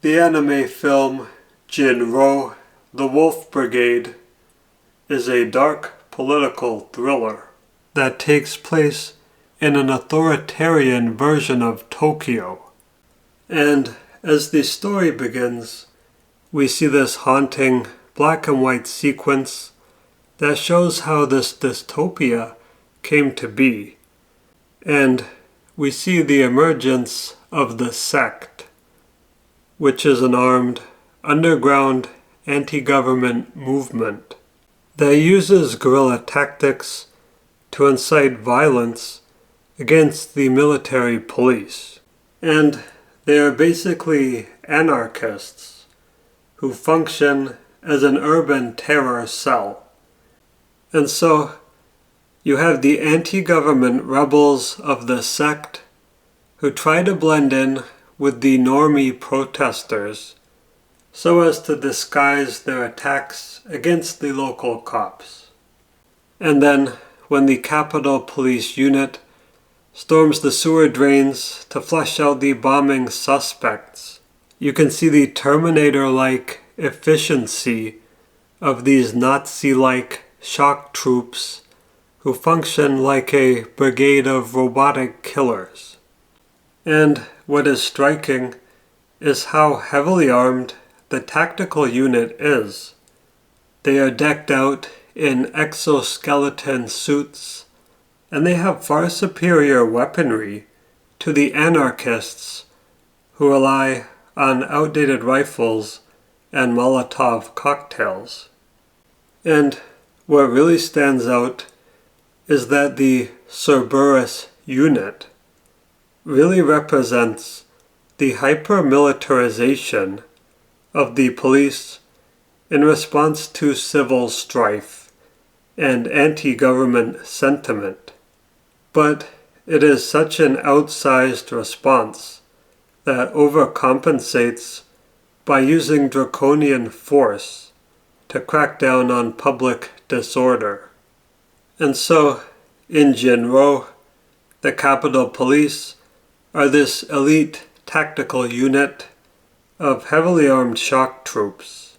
The anime film Jin-Roh, the Wolf Brigade, is a dark political thriller that takes place in an authoritarian version of Tokyo. And as the story begins, we see this haunting black and white sequence that shows how this dystopia came to be. And we see the emergence of the sect, which is an armed, underground anti-government movement that uses guerrilla tactics to incite violence against the military police. And they are basically anarchists who function as an urban terror cell. And so you have the anti-government rebels of the sect who try to blend in with the normie protesters so as to disguise their attacks against the local cops. And then, when the Capitol Police unit storms the sewer drains to flush out the bombing suspects, you can see the Terminator-like efficiency of these Nazi-like shock troops who function like a brigade of robotic killers. And what is striking is how heavily armed the tactical unit is. They are decked out in exoskeleton suits, and they have far superior weaponry to the anarchists who rely on outdated rifles and Molotov cocktails. And what really stands out is that the Cerberus unit really represents the hyper-militarization of the police in response to civil strife and anti-government sentiment. But it is such an outsized response that overcompensates by using draconian force to crack down on public disorder. And so, in Jin-Roh, the Capitol Police are this elite tactical unit of heavily armed shock troops